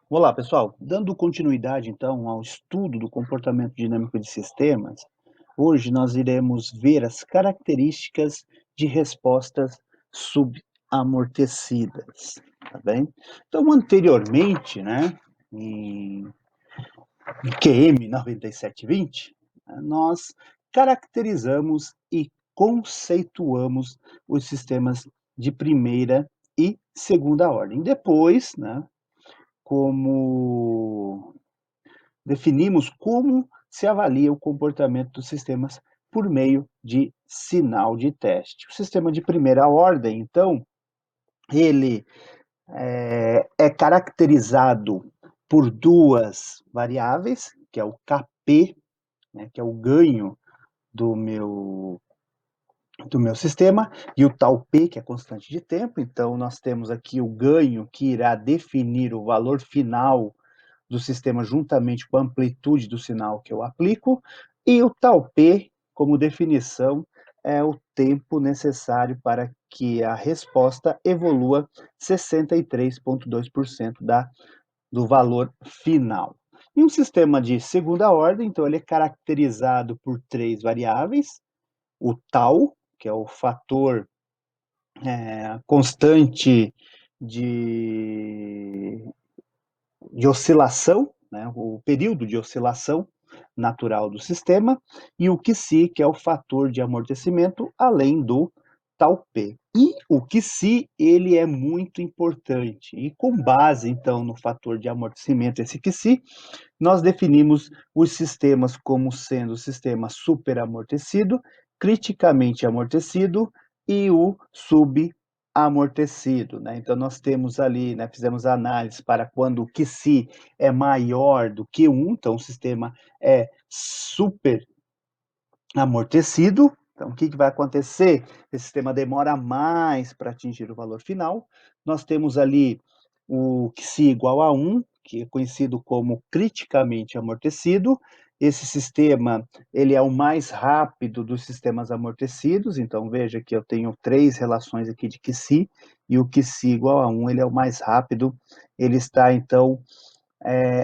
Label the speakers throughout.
Speaker 1: Olá, pessoal. Dando continuidade, então, ao estudo do comportamento dinâmico de sistemas, hoje nós iremos ver as características de respostas subamortecidas, tá bem? Então, anteriormente, né, em QM 9720, nós caracterizamos e conceituamos os sistemas de primeira e segunda ordem. Depois, né, como definimos como se avalia o comportamento dos sistemas por meio de sinal de teste. O sistema de primeira ordem, então, ele é caracterizado por duas variáveis, que é o Kp, né, que é o ganho do meu sistema, e o tal P, que é constante de tempo. Então, nós temos aqui o ganho, que irá definir o valor final do sistema juntamente com a amplitude do sinal que eu aplico, e o tal P, como definição, é o tempo necessário para que a resposta evolua 63,2% do valor final. E um sistema de segunda ordem, então, ele é caracterizado por três variáveis: o tau, que é o fator constante de oscilação, né, o período de oscilação natural do sistema, e o QC, que é o fator de amortecimento, além do tal P. E o QC, ele é muito importante, e com base, então, no fator de amortecimento, esse QC, nós definimos os sistemas como sendo o sistema superamortecido, criticamente amortecido e o subamortecido, né? Então, nós temos ali, né, fizemos análise para quando o QC é maior do que 1, então o sistema é super amortecido. Então, o que vai acontecer? Esse sistema demora mais para atingir o valor final. Nós temos ali o QC igual a 1, que é conhecido como criticamente amortecido. Esse sistema, ele é o mais rápido dos sistemas amortecidos. Então, veja que eu tenho três relações aqui de QC, e o QC igual a 1, ele é o mais rápido. Ele está, então,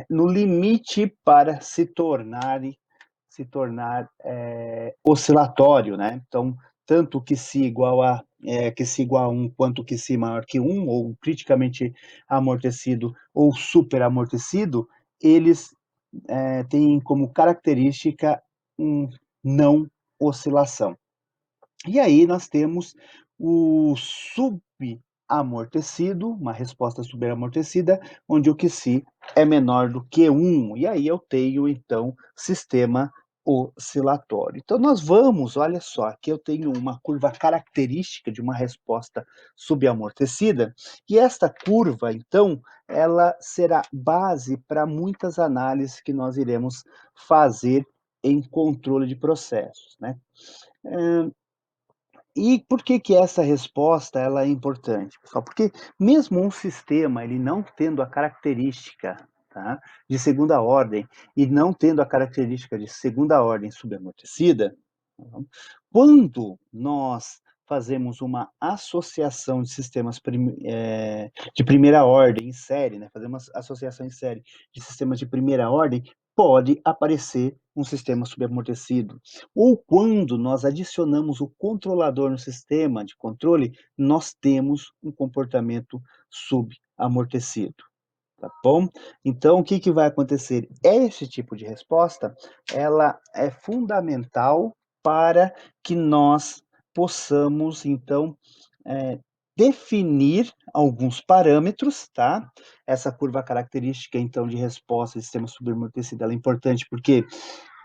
Speaker 1: no limite para se tornar oscilatório, né? Então, tanto que se igual a que se igual a 1 quanto que se maior que 1, ou criticamente amortecido ou super amortecido, eles têm como característica um não oscilação. E aí nós temos o subamortecido, uma resposta superamortecida, onde o QC é menor do que 1, e aí eu tenho, então, sistema oscilatório. Então, nós vamos, olha só, aqui eu tenho uma curva característica de uma resposta subamortecida, e esta curva, então, ela será base para muitas análises que nós iremos fazer em controle de processos, né? E por que que essa resposta ela é importante, pessoal? Porque mesmo um sistema ele não tendo a característica, tá, de segunda ordem e não tendo a característica de segunda ordem subamortecida, quando nós fazemos uma associação de sistemas de primeira ordem em série, né, fazemos uma associação em série de sistemas de primeira ordem, pode aparecer um sistema subamortecido. Ou quando nós adicionamos o controlador no sistema de controle, nós temos um comportamento subamortecido. Tá bom? Então, o que que vai acontecer? Esse tipo de resposta, ela é fundamental para que nós possamos, então, eh, definir alguns parâmetros, tá? Essa curva característica, então, de resposta de sistema subamortecido, ela é importante porque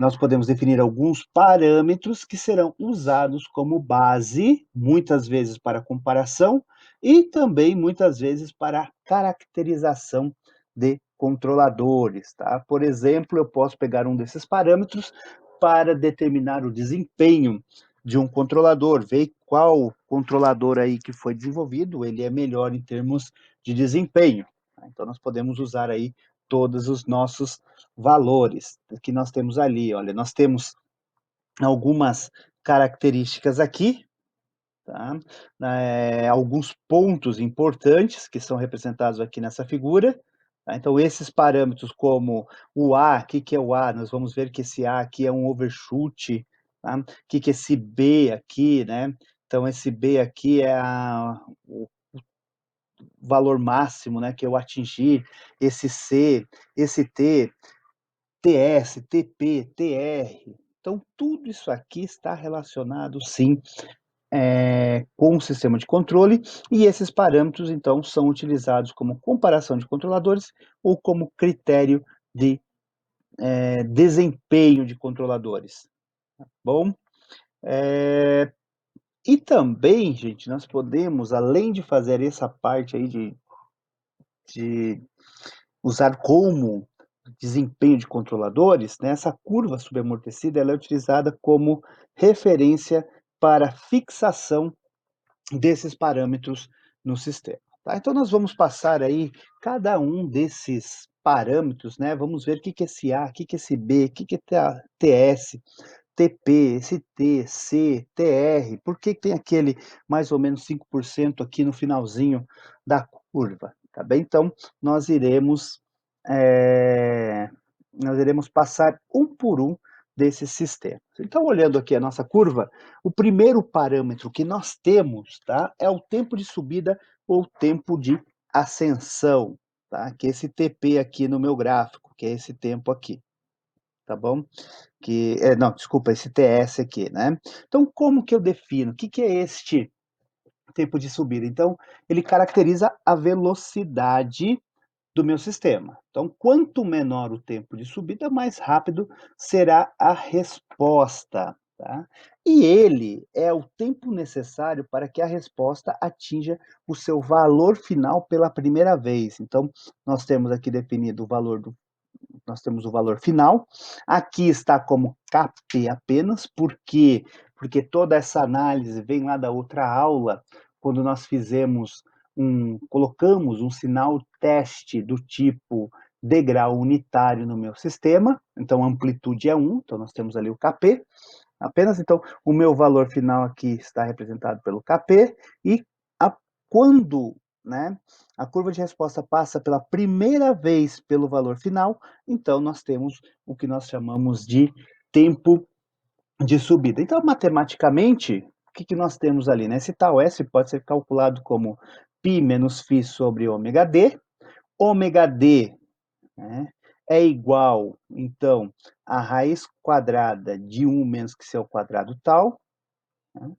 Speaker 1: nós podemos definir alguns parâmetros que serão usados como base, muitas vezes para comparação e também muitas vezes para caracterização de controladores, tá? Por exemplo, eu posso pegar um desses parâmetros para determinar o desempenho de um controlador, ver qual controlador aí que foi desenvolvido, ele é melhor em termos de desempenho. Tá? Então, nós podemos usar aí todos os nossos valores que nós temos ali. Olha, nós temos algumas características aqui, tá? Alguns pontos importantes que são representados aqui nessa figura, Tá? Então, esses parâmetros como o A, o que, que é o A? Nós vamos ver que esse A aqui é um overshoot, tá? O que, que é esse B aqui, né? Então, esse B aqui é o valor máximo, né, que eu atingi, esse C, esse T, TS, TP, TR. Então, tudo isso aqui está relacionado, sim, com o sistema de controle, e esses parâmetros, então, são utilizados como comparação de controladores ou como critério de desempenho de controladores. Bom, e também, gente, nós podemos, além de fazer essa parte aí de usar como desempenho de controladores, né, essa curva subamortecida ela é utilizada como referência para fixação desses parâmetros no sistema. Tá? Então, nós vamos passar aí cada um desses parâmetros, né? Vamos ver o que é esse A, o que é esse B, o que é TS, TP, ST, C, TR, por que tem aquele mais ou menos 5% aqui no finalzinho da curva, tá bem? Então, nós iremos, nós iremos passar um por um desses sistemas. Então, olhando aqui a nossa curva, o primeiro parâmetro que nós temos, tá, é o tempo de subida ou tempo de ascensão, tá? Que é esse TP aqui no meu gráfico, que é esse tempo aqui, tá bom? Não, desculpa, esse TS aqui, né? Então, como que eu defino? O que, que é este tempo de subida? Então, ele caracteriza a velocidade do meu sistema. Então, quanto menor o tempo de subida, mais rápido será a resposta, tá? E ele é o tempo necessário para que a resposta atinja o seu valor final pela primeira vez. Então, nós temos aqui definido o valor do nós temos o valor final. Aqui está como CAP apenas, porque toda essa análise vem lá da outra aula, quando nós colocamos um sinal teste do tipo degrau unitário no meu sistema, então amplitude é 1, então nós temos ali o KP, apenas, então o meu valor final aqui está representado pelo KP, e a, quando, né, a curva de resposta passa pela primeira vez pelo valor final, então nós temos o que nós chamamos de tempo de subida. Então, matematicamente, o que, que nós temos ali? Né? Esse tal S pode ser calculado como π menos φ sobre ômega d. Ômega d, né, é igual, então, a raiz quadrada de 1 menos que c ao quadrado tal, né?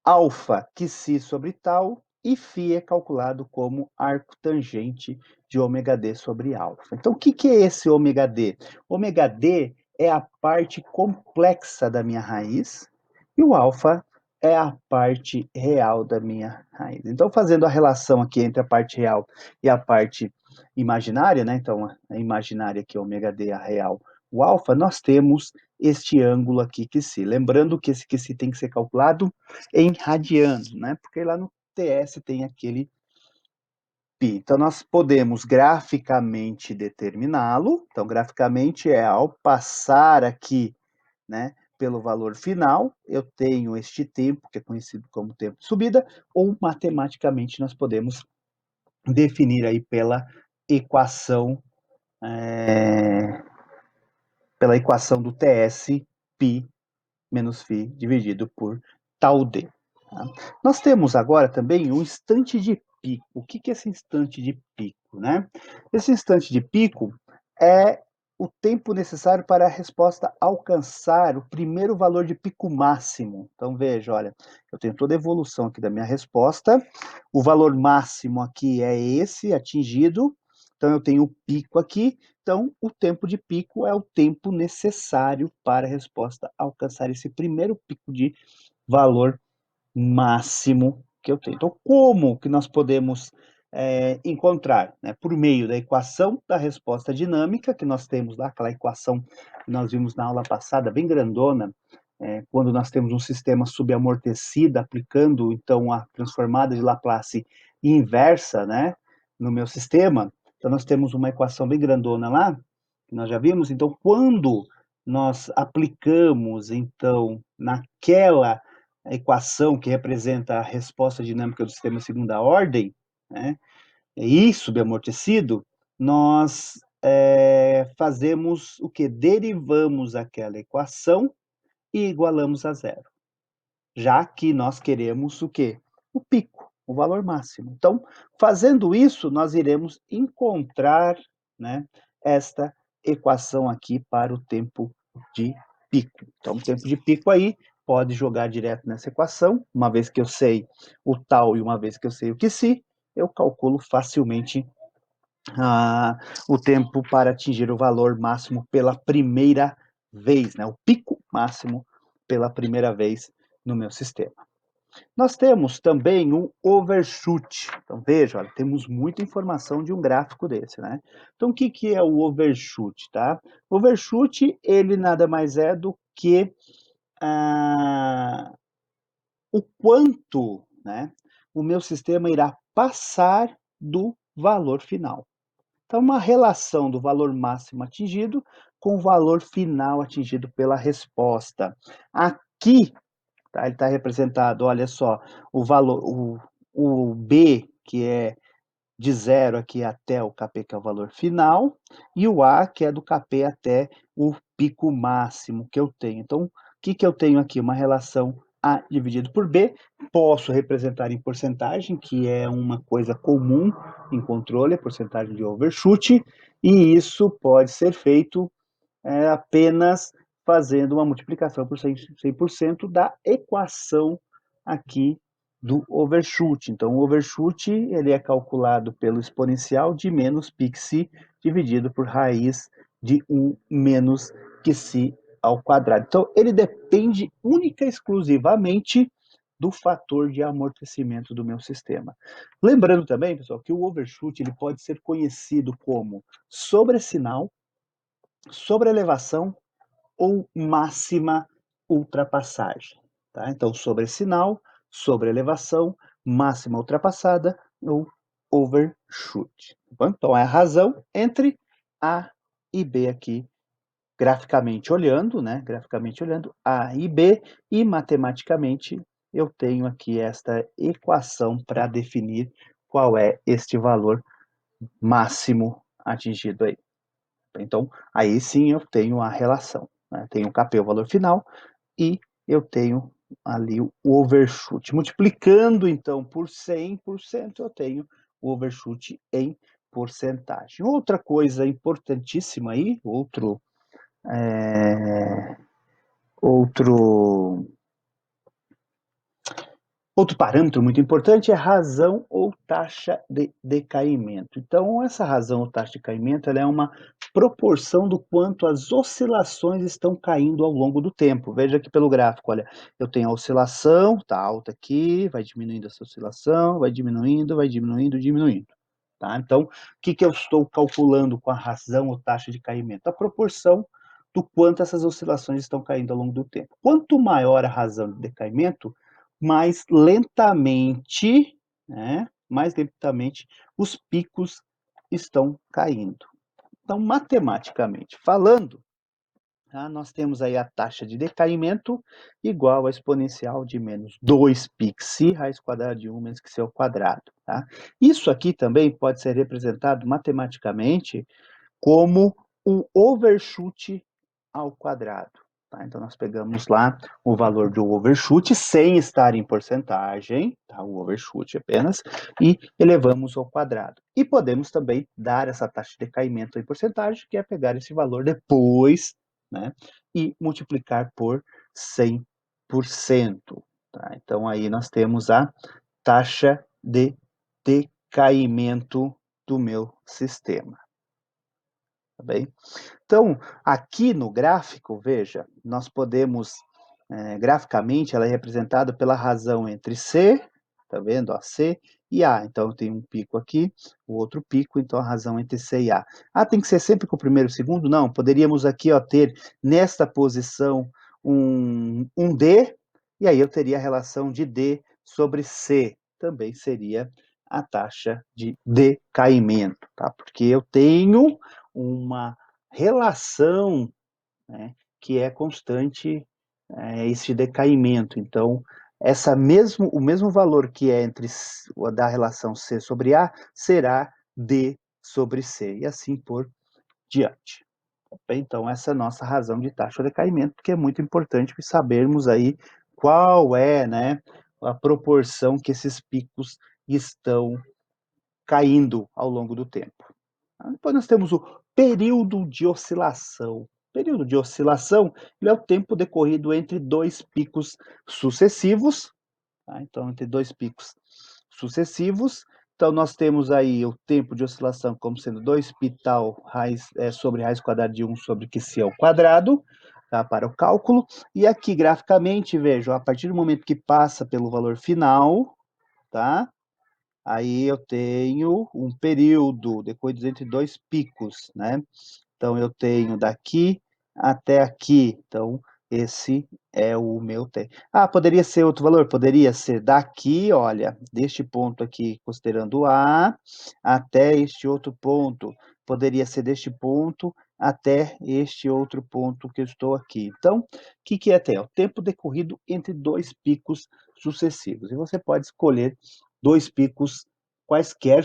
Speaker 1: Alfa que si sobre tal, e φ é calculado como arco tangente de ômega d sobre alfa. Então, o que, que é esse ômega d? Ômega d é a parte complexa da minha raiz, e o alfa é a parte real da minha raiz. Então, fazendo a relação aqui entre a parte real e a parte imaginária, né? Então, a imaginária aqui, ômega d, a real, o alfa, nós temos este ângulo aqui que si. Lembrando que esse que si tem que ser calculado em radianos, né? Porque lá no TS tem aquele π. Então, nós podemos graficamente determiná-lo. Então, graficamente é ao passar aqui, né, pelo valor final, eu tenho este tempo, que é conhecido como tempo de subida, ou matematicamente nós podemos definir aí equação, é, pela equação do TS, π menos φ dividido por tau d. Tá? Nós temos agora também um instante de pico. O que é esse instante de pico? Né? Esse instante de pico é o tempo necessário para a resposta alcançar o primeiro valor de pico máximo. Então, veja, olha, eu tenho toda a evolução aqui da minha resposta, o valor máximo aqui é esse, atingido, então eu tenho o pico aqui, então o tempo de pico é o tempo necessário para a resposta alcançar esse primeiro pico de valor máximo que eu tenho. Então, como que nós podemos encontrar? Né? Por meio da equação da resposta dinâmica, que nós temos lá, aquela equação que nós vimos na aula passada, bem grandona, quando nós temos um sistema subamortecido, aplicando, então, a transformada de Laplace inversa, né, no meu sistema. Então, nós temos uma equação bem grandona lá, que nós já vimos. Então, quando nós aplicamos, então, naquela equação que representa a resposta dinâmica do sistema de segunda ordem, né, e subamortecido, nós fazemos o que? Derivamos aquela equação e igualamos a zero, já que nós queremos o quê? O pico, o valor máximo. Então, fazendo isso, nós iremos encontrar, né, esta equação aqui para o tempo de pico. Então, o tempo de pico aí pode jogar direto nessa equação, uma vez que eu sei o tal e uma vez que eu sei o que se, eu calculo facilmente o tempo para atingir o valor máximo pela primeira vez, né? O pico máximo pela primeira vez no meu sistema. Nós temos também um overshoot. Então, veja, olha, temos muita informação de um gráfico desse, né? Então, o que, que é o overshoot, tá? O overshoot, ele nada mais é do que o quanto, né, o meu sistema irá passar do valor final. Então, uma relação do valor máximo atingido com o valor final atingido pela resposta. Aqui, tá, ele está representado, olha só, o valor, o B, que é de 0 aqui até o Kp, que é o valor final, e o A, que é do Kp até o pico máximo que eu tenho. Então, o que, que eu tenho aqui? Uma relação A dividido por B, posso representar em porcentagem, que é uma coisa comum em controle, a porcentagem de overshoot, e isso pode ser feito apenas fazendo uma multiplicação por 100% da equação aqui do overshoot. Então, o overshoot ele é calculado pelo exponencial de menos π dividido por raiz de 1 menos π ao quadrado. Então, ele depende única e exclusivamente do fator de amortecimento do meu sistema. Lembrando também, pessoal, que o overshoot ele pode ser conhecido como sobressinal, sobreelevação ou máxima ultrapassagem. Tá? Então, sobressinal, sobreelevação, máxima ultrapassada ou overshoot. Tá bom? Então, é a razão entre A e B aqui, graficamente olhando, né? Graficamente olhando, A e B, e matematicamente eu tenho aqui esta equação para definir qual é este valor máximo atingido aí. Então, aí sim eu tenho a relação, né? Tenho o Kp, o valor final, e eu tenho ali o overshoot. Multiplicando, então, por 100%, eu tenho o overshoot em porcentagem. Outra coisa importantíssima aí, outro Outro parâmetro muito importante é razão ou taxa de decaimento. Então, essa razão ou taxa de decaimento ela é uma proporção do quanto as oscilações estão caindo ao longo do tempo. Veja aqui pelo gráfico, olha, eu tenho a oscilação, está alta aqui, vai diminuindo essa oscilação, vai diminuindo, diminuindo. Tá? Então, o que, que eu estou calculando com a razão ou taxa de caimento? A proporção do quanto essas oscilações estão caindo ao longo do tempo. Quanto maior a razão de decaimento, mais lentamente, né, mais lentamente os picos estão caindo. Então, matematicamente falando, tá, nós temos aí a taxa de decaimento igual a exponencial de menos 2π raiz quadrada de 1 menos π ao quadrado. Tá? Isso aqui também pode ser representado matematicamente como um overshoot ao quadrado. Tá? Então, nós pegamos lá o valor do overshoot sem estar em porcentagem, tá? O overshoot apenas, e elevamos ao quadrado. E podemos também dar essa taxa de decaimento em porcentagem, que é pegar esse valor depois, né, e multiplicar por 100%. Tá? Então, aí nós temos a taxa de decaimento do meu sistema. Tá bem? Então, aqui no gráfico, veja, nós podemos, graficamente, ela é representada pela razão entre C, tá vendo? Ó, C e A. Então, eu tenho um pico aqui, o outro pico, então a razão entre C e A. Ah, tem que ser sempre com o primeiro e o segundo? Não, poderíamos aqui, ó, ter nesta posição um D, e aí eu teria a relação de D sobre C, também seria a taxa de decaimento, tá? Porque eu tenho uma relação, né, que é constante, esse decaimento. Então, o mesmo valor que é entre da relação C sobre A será D sobre C, e assim por diante. Então, essa é a nossa razão de taxa de decaimento, que é muito importante sabermos aí qual é, né, a proporção que esses picos estão caindo ao longo do tempo. Depois nós temos o período de oscilação. O período de oscilação ele é o tempo decorrido entre dois picos sucessivos, tá? Então, entre dois picos sucessivos. Então, nós temos aí o tempo de oscilação como sendo 2π tal sobre raiz quadrada de 1 sobre QC ao quadrado, tá? Para o cálculo. E aqui, graficamente, vejam, a partir do momento que passa pelo valor final, tá? Aí eu tenho um período decorrido entre dois picos, né? Então, eu tenho daqui até aqui. Então, esse é o meu tempo. Ah, poderia ser outro valor? Poderia ser daqui, olha, deste ponto aqui, considerando A, até este outro ponto. Poderia ser deste ponto até este outro ponto que eu estou aqui. Então, o que é até? O tempo decorrido entre dois picos sucessivos. E você pode escolher dois picos quaisquer,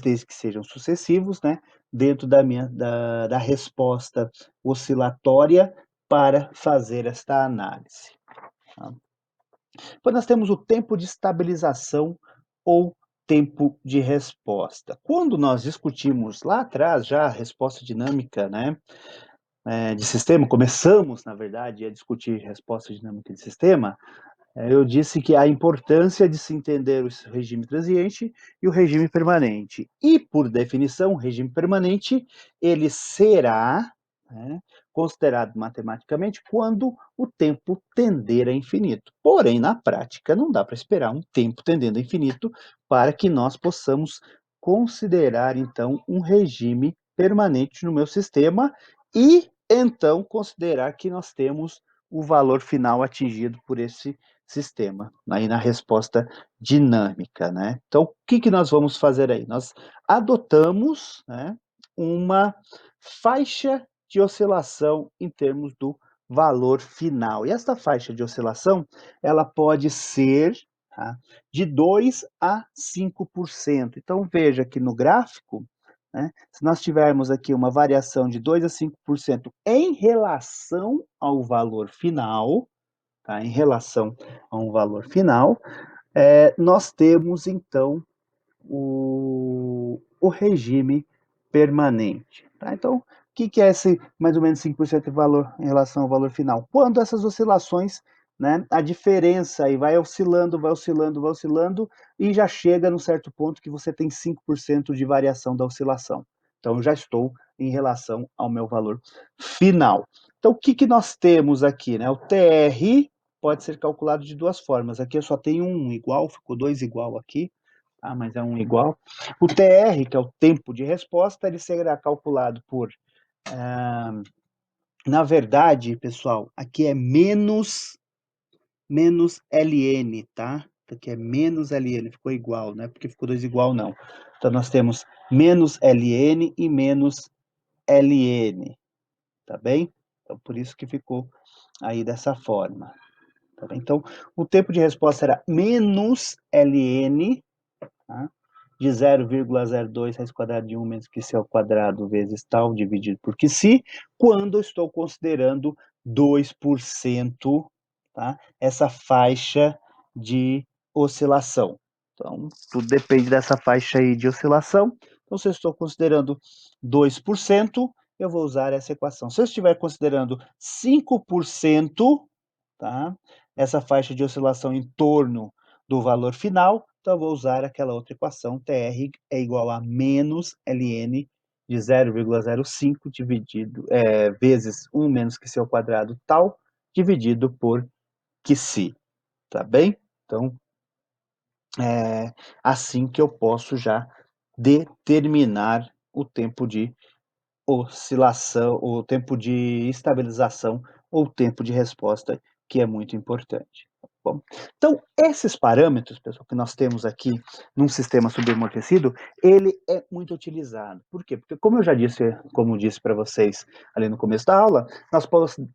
Speaker 1: desde que sejam sucessivos, né? Dentro da resposta oscilatória para fazer esta análise. Tá? Depois nós temos o tempo de estabilização ou tempo de resposta. Quando nós discutimos lá atrás já a resposta dinâmica, né, de sistema, começamos, na verdade, a discutir resposta dinâmica de sistema, eu disse que a importância de se entender o regime transiente e o regime permanente. E, por definição, o regime permanente, ele será, né, considerado matematicamente quando o tempo tender a infinito. Porém, na prática, não dá para esperar um tempo tendendo a infinito para que nós possamos considerar, então, um regime permanente no meu sistema e, então, considerar que nós temos o valor final atingido por esse sistema, aí na resposta dinâmica, né? Então, o que nós vamos fazer aí? Nós adotamos, né, uma faixa de oscilação em termos do valor final. E esta faixa de oscilação, ela pode ser, tá, de 2 a 5%. Então, veja que no gráfico, né, se nós tivermos aqui uma variação de 2 a 5% em relação ao valor final, tá? Em relação a um valor final, nós temos, então, o regime permanente. Tá? Então, o que é esse mais ou menos 5% de valor em relação ao valor final? Quando essas oscilações, né, a diferença aí vai oscilando, vai oscilando, vai oscilando, e já chega num certo ponto que você tem 5% de variação da oscilação. Então, eu já estou em relação ao meu valor final. Então, o que nós temos aqui? Né? O TR pode ser calculado de duas formas. Aqui eu só tenho um igual, ficou 2 igual aqui, tá? Mas é um igual. O TR, que é o tempo de resposta, ele será calculado por, na verdade, pessoal, aqui é menos ln, tá? Aqui é menos ln, ficou igual, não é porque ficou 2 igual, não. Então, nós temos menos ln e menos ln, tá bem? Então, por isso que ficou aí dessa forma. Tá bem? Então, o tempo de resposta era menos ln, tá? De 0,02 raiz quadrada de 1 menos QC ao quadrado vezes tal dividido por QC, quando eu estou considerando 2%, tá? Essa faixa de oscilação. Então, tudo depende dessa faixa aí de oscilação. Então, se eu estou considerando 2%, eu vou usar essa equação. Se eu estiver considerando 5%, tá? Essa faixa de oscilação em torno do valor final, então eu vou usar aquela outra equação, TR é igual a menos ln de 0,05 dividido, vezes 1 menos QC ao quadrado tal, dividido por QC, tá bem? Então, é assim que eu posso já determinar o tempo de oscilação, o tempo de estabilização ou tempo de resposta, que é muito importante. Tá bom? Então, esses parâmetros, pessoal, que nós temos aqui num sistema subamortecido, ele é muito utilizado. Por quê? Porque, como eu já disse, como disse para vocês ali no começo da aula, nós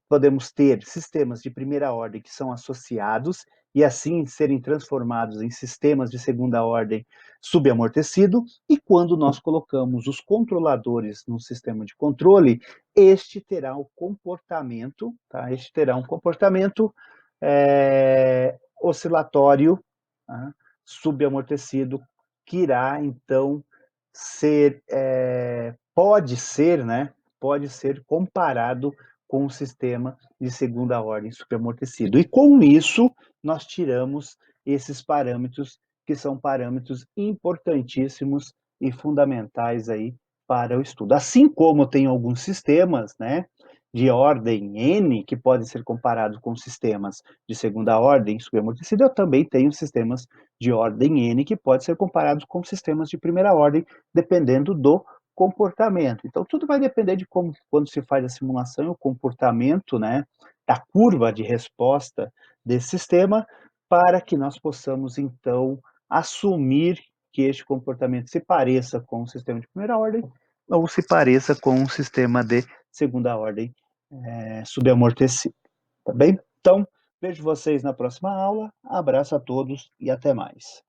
Speaker 1: podemos ter sistemas de primeira ordem que são associados e assim serem transformados em sistemas de segunda ordem subamortecido, e quando nós colocamos os controladores no sistema de controle, este terá o comportamento, tá? Este terá um comportamento oscilatório, tá? Subamortecido, que irá, então, ser, pode ser, né? Pode ser comparado com o sistema de segunda ordem superamortecido. E com isso, nós tiramos esses parâmetros, que são parâmetros importantíssimos e fundamentais aí para o estudo. Assim como tem alguns sistemas, né, de ordem N, que podem ser comparados com sistemas de segunda ordem superamortecida, eu também tenho sistemas de ordem N que podem ser comparados com sistemas de primeira ordem, dependendo do comportamento. Então, tudo vai depender de como, quando se faz a simulação, o comportamento, né, da curva de resposta desse sistema, para que nós possamos, então, assumir que este comportamento se pareça com o sistema de primeira ordem ou se pareça com um sistema de segunda ordem subamortecido, tá bem? Então, vejo vocês na próxima aula, abraço a todos e até mais.